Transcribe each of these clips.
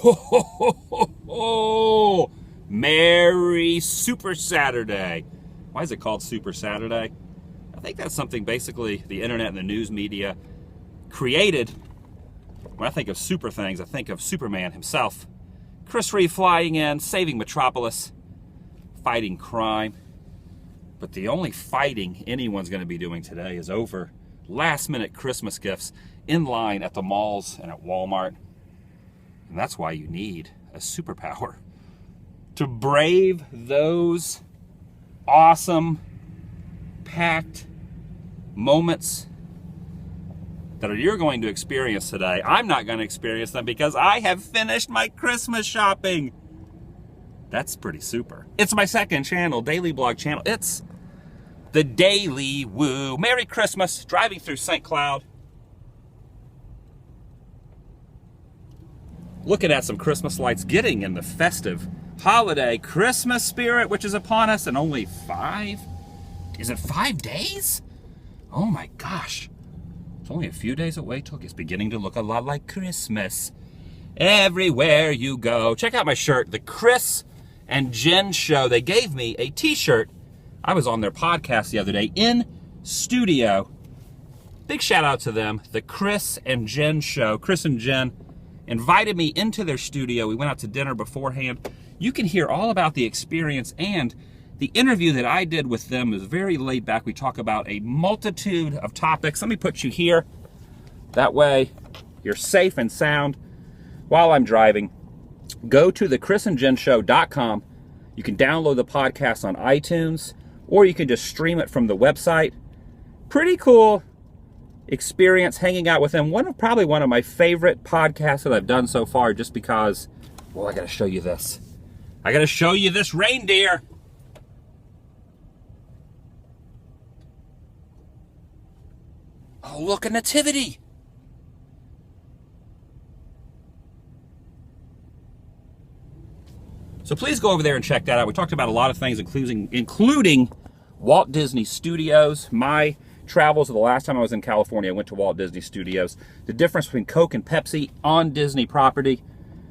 Ho, ho, ho, ho, ho. Merry Super Saturday. Why is it called Super Saturday? I think that's something basically the internet and the news media created. When I think of super things, I think of Superman himself. Chris Reeve flying in, saving Metropolis, fighting crime. But the only fighting anyone's going to be doing today is over last-minute Christmas gifts in line at the malls and at Walmart. And that's why you need a superpower to brave those awesome, packed moments that you're going to experience today. I'm not going to experience them because I have finished my Christmas shopping. That's pretty super. It's my second channel, daily blog channel. It's The Daily Woo. Merry Christmas, driving through St. Cloud. Looking at some Christmas lights, getting in the festive holiday Christmas spirit, which is upon us in only 5 days? Oh my gosh. It's only a few days away till it's beginning to look a lot like Christmas. Everywhere you go. Check out my shirt, the Chris and Jen Show. They gave me a t-shirt. I was on their podcast the other day in studio. Big shout out to them, the Chris and Jen Show. Chris and Jen invited me into their studio. We went out to dinner beforehand. You can hear all about the experience, and the interview that I did with them is very laid back. We talk about a multitude of topics. Let me put you here. That way you're safe and sound while I'm driving. Go to thechrisandjenshow.com. You can download the podcast on iTunes, or you can just stream it from the website. Pretty cool experience hanging out with them. Probably one of my favorite podcasts that I've done so far, just because, well, I gotta show you this. I gotta show you this reindeer. Oh, look, a nativity. So please go over there and check that out. We talked about a lot of things, including Walt Disney Studios. My travels of the last time I was in California, I went to Walt Disney Studios. The difference between Coke and Pepsi on Disney property.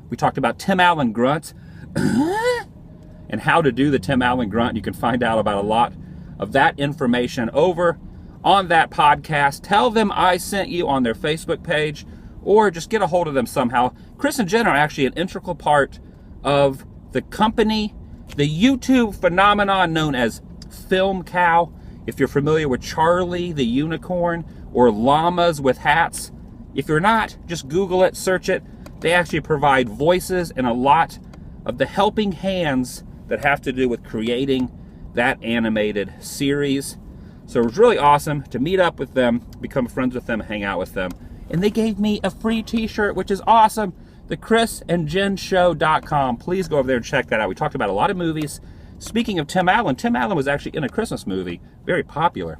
We talked about Tim Allen grunts and how to do the Tim Allen grunt. You can find out about a lot of that information over on that podcast. Tell them I sent you on their Facebook page, or just get a hold of them somehow. Chris and Jen are actually an integral part of the company, the YouTube phenomenon known as Film Cow. If you're familiar with Charlie the Unicorn or llamas with hats, if you're not, just Google it, search it. They actually provide voices and a lot of the helping hands that have to do with creating that animated series. So it was really awesome to meet up with them, become friends with them, hang out with them. And they gave me a free t-shirt, which is awesome. thechrisandjenshow.com. Please go over there and check that out. We talked about a lot of movies. Speaking of Tim Allen was actually in a Christmas movie, very popular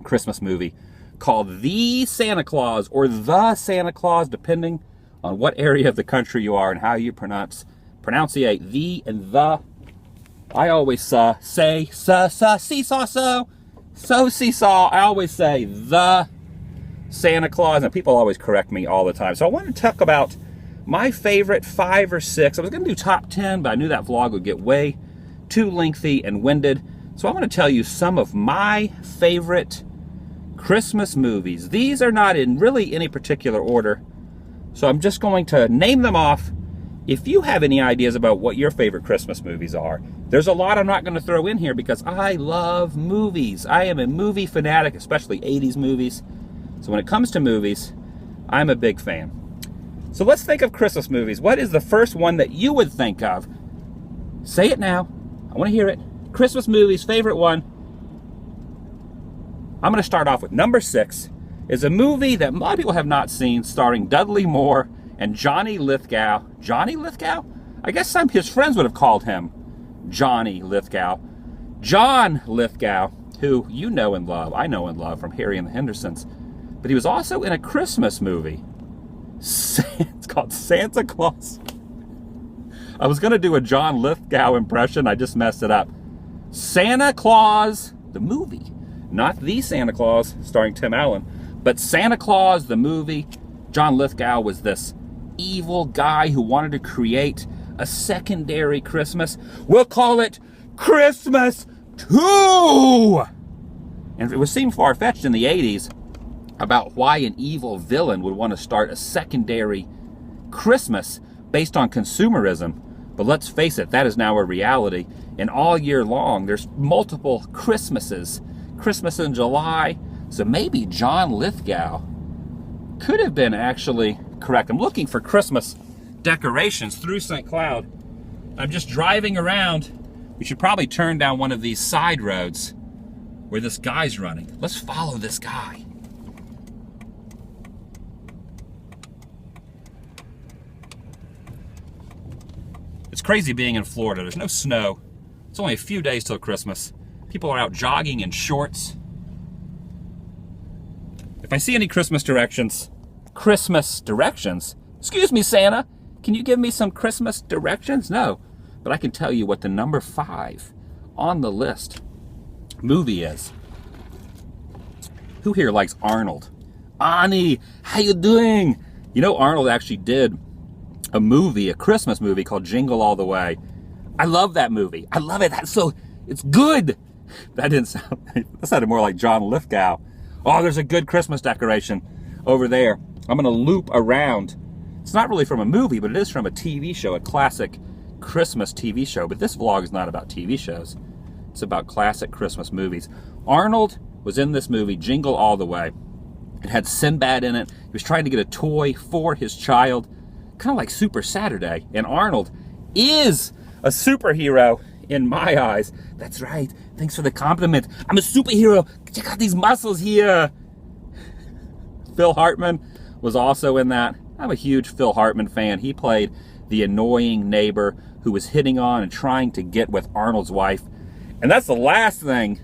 Christmas movie, called The Santa Claus, or The Santa Claus, depending on what area of the country you are and how you pronunciate the and the. I always say seesaw, so seesaw. I always say The Santa Claus, and people always correct me all the time. So I wanted to talk about my favorite 5 or 6. I was going to do top 10, but I knew that vlog would get way too lengthy and winded. So I want to tell you some of my favorite Christmas movies. These are not in really any particular order, so I'm just going to name them off. If you have any ideas about what your favorite Christmas movies are, there's a lot I'm not going to throw in here because I love movies. I am a movie fanatic, especially 80s movies. So when it comes to movies, I'm a big fan. So let's think of Christmas movies. What is the first one that you would think of? Say it now. I want to hear it. Christmas movies, favorite one. I'm going to start off with number 6. Is a movie that a lot of people have not seen, starring Dudley Moore and Johnny Lithgow. Johnny Lithgow? I guess some of his friends would have called him Johnny Lithgow. John Lithgow, who you know and love, I know and love from Harry and the Hendersons. But he was also in a Christmas movie. It's called Santa Claus. I was going to do a John Lithgow impression. I just messed it up. Santa Claus, the movie. Not The Santa Claus, starring Tim Allen, but Santa Claus, the movie. John Lithgow was this evil guy who wanted to create a secondary Christmas. We'll call it Christmas 2! And it would seem far-fetched in the 80s about why an evil villain would want to start a secondary Christmas based on consumerism. But let's face it, that is now a reality. And all year long, there's multiple Christmases. Christmas in July. So maybe John Lithgow could have been actually correct. I'm looking for Christmas decorations through St. Cloud. I'm just driving around. We should probably turn down one of these side roads where this guy's running. Let's follow this guy. It's crazy being in Florida. There's no snow. It's only a few days till Christmas. People are out jogging in shorts. If I see any Christmas directions, excuse me, Santa, can you give me some Christmas directions? No, but I can tell you what the number 5 on the list movie is. Who here likes Arnold? Ani, how you doing? You know, Arnold actually did a movie, a Christmas movie called Jingle All The Way. I love that movie. I love it. It's good. That didn't sound, that sounded more like John Lithgow. Oh, there's a good Christmas decoration over there. I'm going to loop around. It's not really from a movie, but it is from a TV show, a classic Christmas TV show. But this vlog is not about TV shows. It's about classic Christmas movies. Arnold was in this movie, Jingle All The Way. It had Sinbad in it. He was trying to get a toy for his child, kind of like Super Saturday. And Arnold is a superhero in my eyes. That's right. Thanks for the compliment. I'm a superhero. Check out these muscles here. Phil Hartman was also in that. I'm a huge Phil Hartman fan. He played the annoying neighbor who was hitting on and trying to get with Arnold's wife. And that's the last thing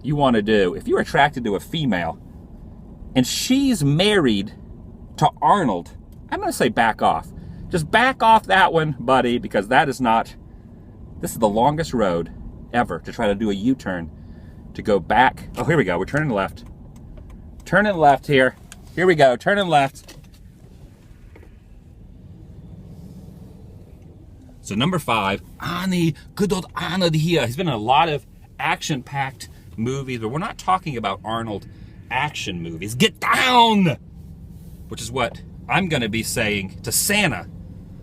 you want to do. If you're attracted to a female and she's married to Arnold, I'm going to say back off. Just back off that one, buddy, because this is the longest road ever to try to do a U-turn to go back. Oh, here we go. We're turning left. Turning left here. Here we go. Turning left. So number 5, Ani, good old Arnold here. He's been in a lot of action-packed movies, but we're not talking about Arnold action movies. Get down! Which is what I'm going to be saying to Santa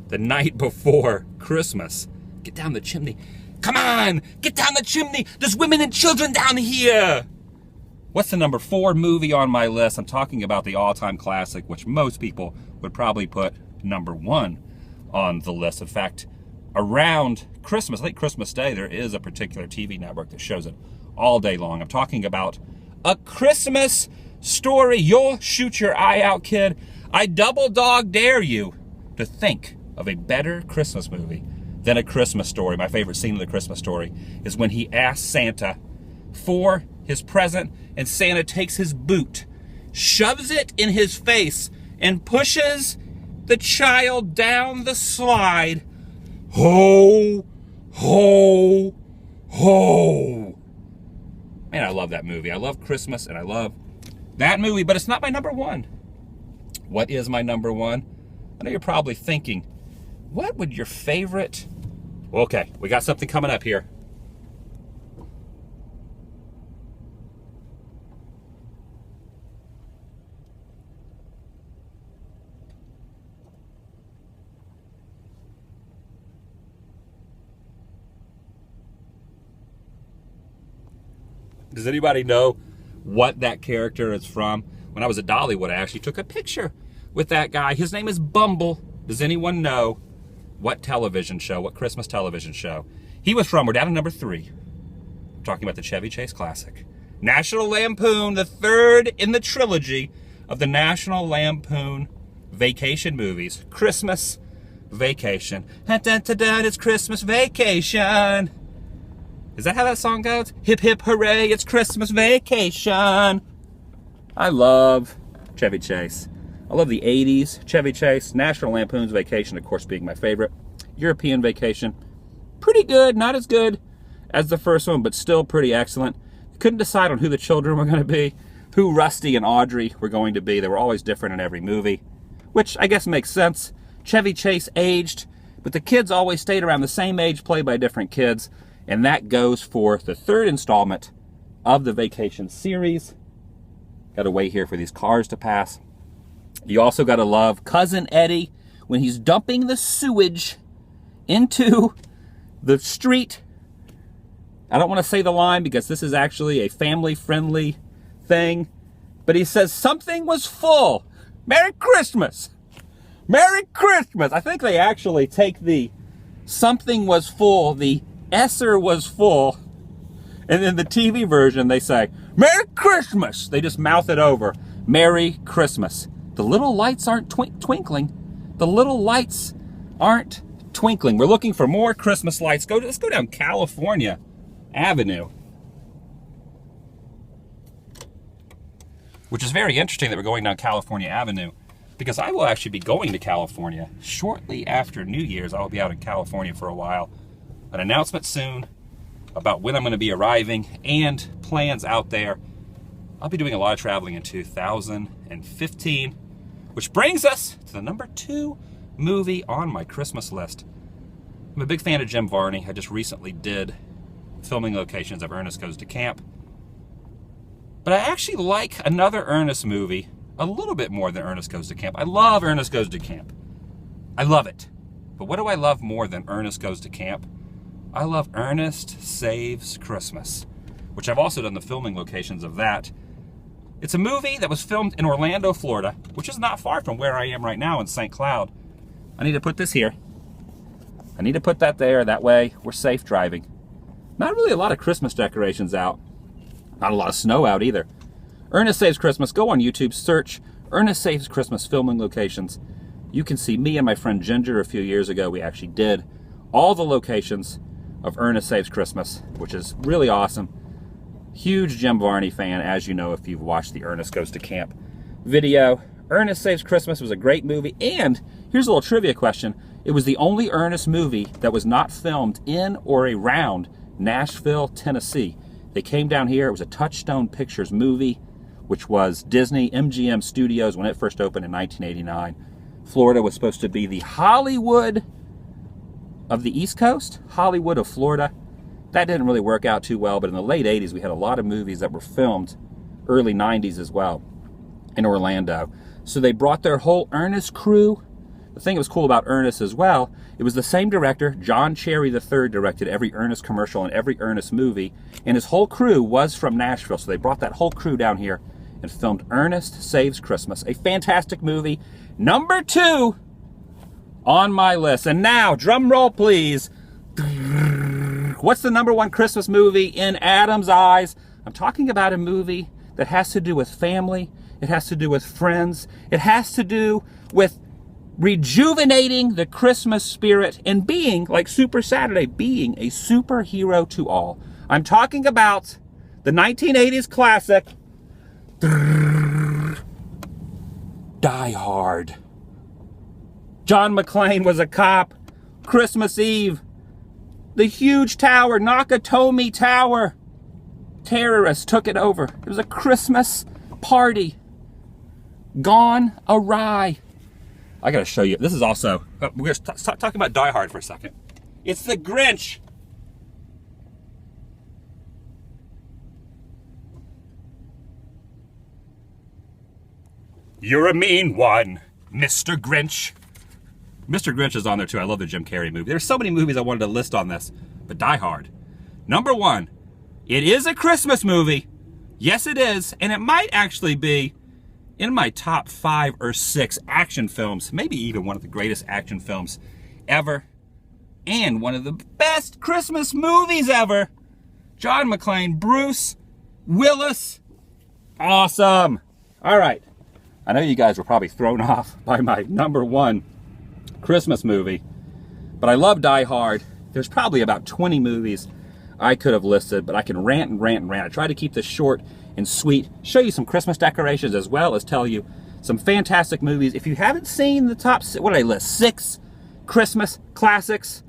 the night before Christmas. Get down the chimney. Come on, get down the chimney. There's women and children down here. What's the number 4 movie on my list? I'm talking about the all-time classic, which most people would probably put number 1 on the list. In fact, around Christmas, late Christmas Day, there is a particular TV network that shows it all day long. I'm talking about A Christmas Story. You'll shoot your eye out, kid. I double dog dare you to think of a better Christmas movie than A Christmas Story. My favorite scene of The Christmas Story is when he asks Santa for his present, and Santa takes his boot, shoves it in his face, and pushes the child down the slide. Ho, ho, ho. Man, I love that movie. I love Christmas, and I love that movie, but it's not my number 1. What is my number 1? I know you're probably thinking, what would your favorite... Okay, we got something coming up here. Does anybody know what that character is from? When I was at Dollywood, I actually took a picture with that guy. His name is Bumble. Does anyone know what television show, what Christmas television show he was from? We're down to number 3. I'm talking about the Chevy Chase classic. National Lampoon, the 3rd in the trilogy of the National Lampoon Vacation movies. Christmas Vacation. Dun, dun, dun, dun, it's Christmas Vacation. Is that how that song goes? Hip, hip, hooray, it's Christmas Vacation. I love Chevy Chase. I love the 80s Chevy Chase. National Lampoon's Vacation, of course, being my favorite. European Vacation, pretty good. Not as good as the first one, but still pretty excellent. Couldn't decide on who the children were going to be, who Rusty and Audrey were going to be. They were always different in every movie, which I guess makes sense. Chevy Chase aged, but the kids always stayed around the same age, played by different kids. And that goes for the third installment of the Vacation series. Got to wait here for these cars to pass. You also got to love Cousin Eddie when he's dumping the sewage into the street. I don't want to say the line because this is actually a family-friendly thing. But he says, something was full. Merry Christmas. Merry Christmas. I think they actually take the something was full, the Esser was full, and in the TV version they say, Merry Christmas. They just mouth it over. Merry Christmas. The little lights aren't twinkling. The little lights aren't twinkling. We're looking for more Christmas lights. Let's go down California Avenue. Which is very interesting that we're going down California Avenue, because I will actually be going to California shortly after New Year's. I will be out in California for a while. An announcement soon about when I'm going to be arriving and plans out there. I'll be doing a lot of traveling in 2015, which brings us to the number 2 movie on my Christmas list. I'm a big fan of Jim Varney. I just recently did filming locations of Ernest Goes to Camp. But I actually like another Ernest movie a little bit more than Ernest Goes to Camp. I love Ernest Goes to Camp. I love it. But what do I love more than Ernest Goes to Camp? I love Ernest Saves Christmas, which I've also done the filming locations of that. It's a movie that was filmed in Orlando, Florida, which is not far from where I am right now in St. Cloud. I need to put this here. I need to put that there. That way we're safe driving. Not really a lot of Christmas decorations out. Not a lot of snow out either. Ernest Saves Christmas. Go on YouTube, search Ernest Saves Christmas filming locations. You can see me and my friend Ginger a few years ago. We actually did all the locations of Ernest Saves Christmas, which is really awesome. Huge Jim Varney fan, as you know if you've watched the Ernest Goes to Camp video. Ernest Saves Christmas was a great movie, and here's a little trivia question. It was the only Ernest movie that was not filmed in or around Nashville, Tennessee. They came down here. It was a Touchstone Pictures movie, which was Disney MGM Studios when it first opened in 1989. Florida was supposed to be the Hollywood of the East Coast, Hollywood of Florida. That didn't really work out too well, but in the late 80s, we had a lot of movies that were filmed, early 90s as well, in Orlando. So they brought their whole Ernest crew. The thing that was cool about Ernest as well, it was the same director, John Cherry III, directed every Ernest commercial and every Ernest movie, and his whole crew was from Nashville. So they brought that whole crew down here and filmed Ernest Saves Christmas, a fantastic movie. Number 2 on my list. And now, drum roll please. What's the number 1 Christmas movie in Adam's eyes? I'm talking about a movie that has to do with family. It has to do with friends. It has to do with rejuvenating the Christmas spirit and being, like Super Saturday, being a superhero to all. I'm talking about the 1980s classic, Die Hard. John McClane was a cop. Christmas Eve, the huge tower, Nakatomi Tower, terrorists took it over. It was a Christmas party gone awry. I gotta show you. This is also, we're gonna stop talking about Die Hard for a second. It's the Grinch. You're a mean one, Mr. Grinch. Mr. Grinch is on there too. I love the Jim Carrey movie. There's so many movies I wanted to list on this, but Die Hard. Number 1, it is a Christmas movie. Yes, it is. And it might actually be in my top 5 or 6 action films, maybe even one of the greatest action films ever, and one of the best Christmas movies ever. John McClane, Bruce Willis, awesome. All right, I know you guys were probably thrown off by my number 1 Christmas movie, but I love Die Hard. There's probably about 20 movies I could have listed, but I can rant and rant and rant. I try to keep this short and sweet, show you some Christmas decorations as well as tell you some fantastic movies. If you haven't seen the top, what did I list? 6 Christmas classics.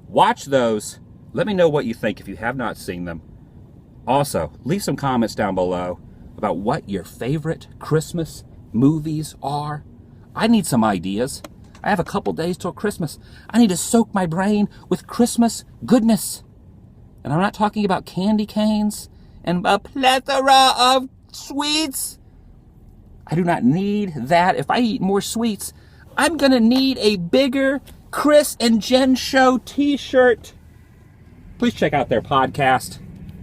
Watch those. Let me know what you think if you have not seen them. Also, leave some comments down below about what your favorite Christmas movies are. I need some ideas. I have a couple days till Christmas. I need to soak my brain with Christmas goodness. And I'm not talking about candy canes and a plethora of sweets. I do not need that. If I eat more sweets, I'm going to need a bigger Chris and Jen Show t-shirt. Please check out their podcast.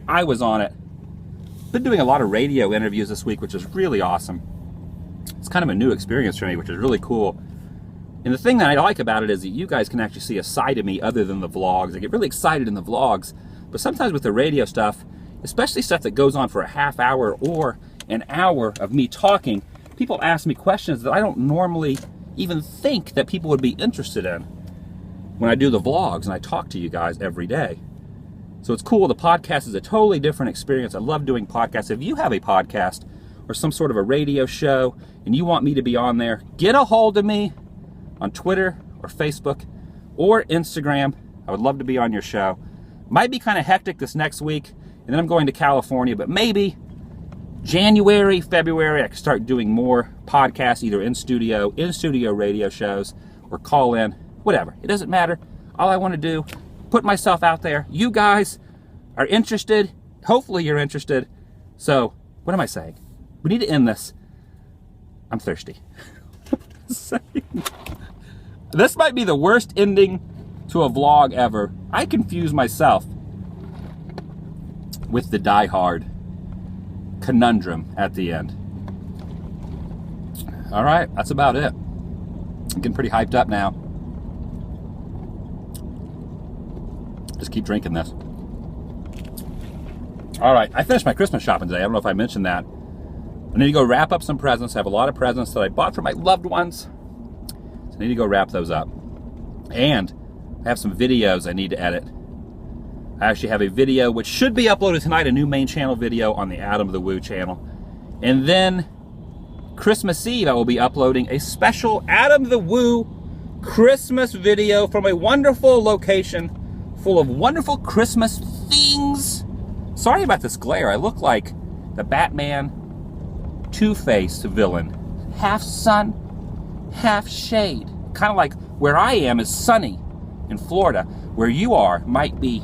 I was on it. Been doing a lot of radio interviews this week, which is really awesome. It's kind of a new experience for me, which is really cool. And the thing that I like about it is that you guys can actually see a side of me other than the vlogs. I get really excited in the vlogs, but sometimes with the radio stuff, especially stuff that goes on for a half hour or an hour of me talking, people ask me questions that I don't normally even think that people would be interested in when I do the vlogs and I talk to you guys every day. So it's cool. The podcast is a totally different experience. I love doing podcasts. If you have a podcast or some sort of a radio show and you want me to be on there, get a hold of me on Twitter or Facebook or Instagram. I would love to be on your show. Might be kind of hectic this next week, and then I'm going to California, but maybe January, February, I can start doing more podcasts, either in studio radio shows, or call in, whatever. It doesn't matter. All I want to do, put myself out there. You guys are interested. Hopefully you're interested. So, what am I saying? We need to end this. I'm thirsty. This might be the worst ending to a vlog ever. I confuse myself with the Die Hard conundrum at the end. All right, that's about it. I'm getting pretty hyped up now. Just keep drinking this. All right, I finished my Christmas shopping today. I don't know if I mentioned that. I need to go wrap up some presents. I have a lot of presents that I bought for my loved ones. So I need to go wrap those up. And I have some videos I need to edit. I actually have a video which should be uploaded tonight, a new main channel video on the TheDailyWoo channel. And then Christmas Eve, I will be uploading a special TheDailyWoo Christmas video from a wonderful location full of wonderful Christmas things. Sorry about this glare. I look like the Batman Two-Face villain. Half sun, half shade. Kind of like where I am is sunny in Florida. Where you are might be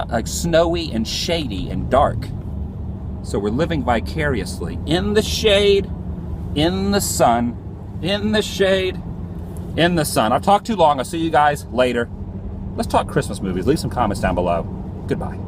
like snowy and shady and dark. So we're living vicariously in the shade, in the sun, in the shade, in the sun. I've talked too long. I'll see you guys later. Let's talk Christmas movies. Leave some comments down below. Goodbye.